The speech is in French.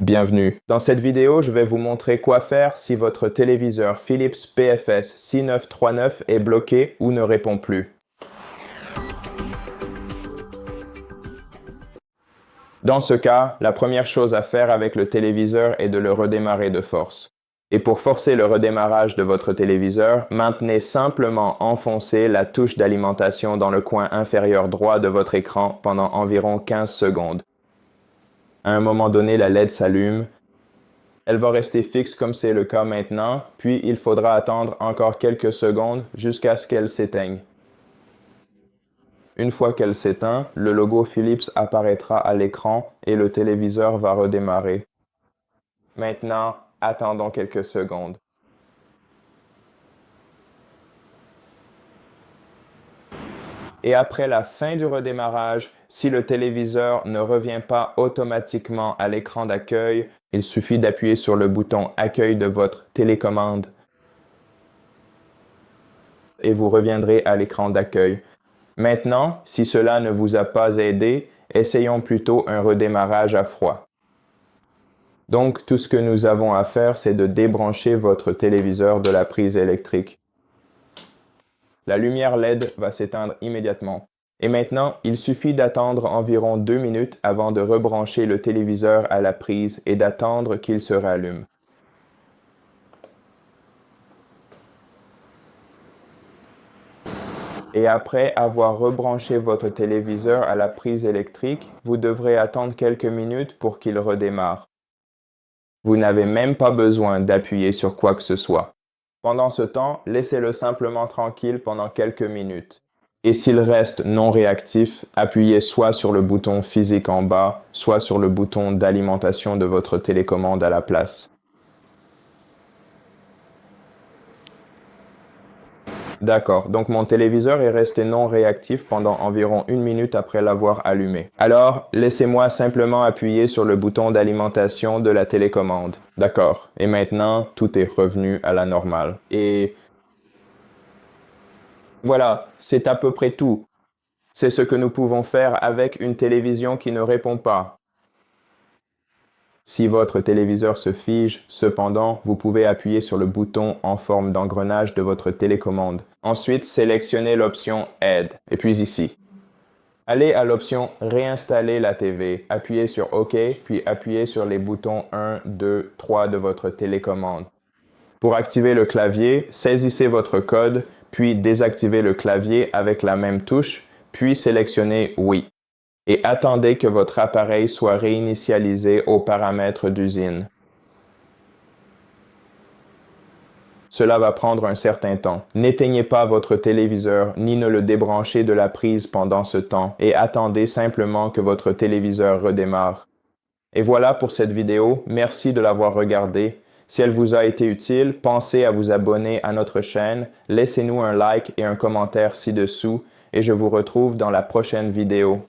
Bienvenue. Dans cette vidéo, je vais vous montrer quoi faire si votre téléviseur Philips PFS 6939 est bloqué ou ne répond plus. Dans ce cas, la première chose à faire avec le téléviseur est de le redémarrer de force. Et pour forcer le redémarrage de votre téléviseur, maintenez simplement enfoncé la touche d'alimentation dans le coin inférieur droit de votre écran pendant environ 15 secondes. À un moment donné, la LED s'allume. Elle va rester fixe comme c'est le cas maintenant, puis il faudra attendre encore quelques secondes jusqu'à ce qu'elle s'éteigne. Une fois qu'elle s'éteint, le logo Philips apparaîtra à l'écran et le téléviseur va redémarrer. Maintenant, attendons quelques secondes. Et après la fin du redémarrage, si le téléviseur ne revient pas automatiquement à l'écran d'accueil, il suffit d'appuyer sur le bouton Accueil de votre télécommande et vous reviendrez à l'écran d'accueil. Maintenant, si cela ne vous a pas aidé, essayons plutôt un redémarrage à froid. Donc, tout ce que nous avons à faire, c'est de débrancher votre téléviseur de la prise électrique. La lumière LED va s'éteindre immédiatement. Et maintenant, il suffit d'attendre environ 2 minutes avant de rebrancher le téléviseur à la prise et d'attendre qu'il se rallume. Et après avoir rebranché votre téléviseur à la prise électrique, vous devrez attendre quelques minutes pour qu'il redémarre. Vous n'avez même pas besoin d'appuyer sur quoi que ce soit. Pendant ce temps, laissez-le simplement tranquille pendant quelques minutes. Et s'il reste non réactif, appuyez soit sur le bouton physique en bas, soit sur le bouton d'alimentation de votre télécommande à la place. D'accord, donc mon téléviseur est resté non réactif pendant environ 1 minute après l'avoir allumé. Alors, laissez-moi simplement appuyer sur le bouton d'alimentation de la télécommande. D'accord, et maintenant, tout est revenu à la normale. Et voilà, c'est à peu près tout. C'est ce que nous pouvons faire avec une télévision qui ne répond pas. Si votre téléviseur se fige, cependant, vous pouvez appuyer sur le bouton en forme d'engrenage de votre télécommande. Ensuite, sélectionnez l'option Aide, et puis ici. Allez à l'option Réinstaller la TV, appuyez sur OK, puis appuyez sur les boutons 1, 2, 3 de votre télécommande. Pour activer le clavier, saisissez votre code, puis désactivez le clavier avec la même touche, puis sélectionnez Oui. Et attendez que votre appareil soit réinitialisé aux paramètres d'usine. Cela va prendre un certain temps. N'éteignez pas votre téléviseur ni ne le débranchez de la prise pendant ce temps et attendez simplement que votre téléviseur redémarre. Et voilà pour cette vidéo, merci de l'avoir regardée. Si elle vous a été utile, pensez à vous abonner à notre chaîne, laissez-nous un like et un commentaire ci-dessous et je vous retrouve dans la prochaine vidéo.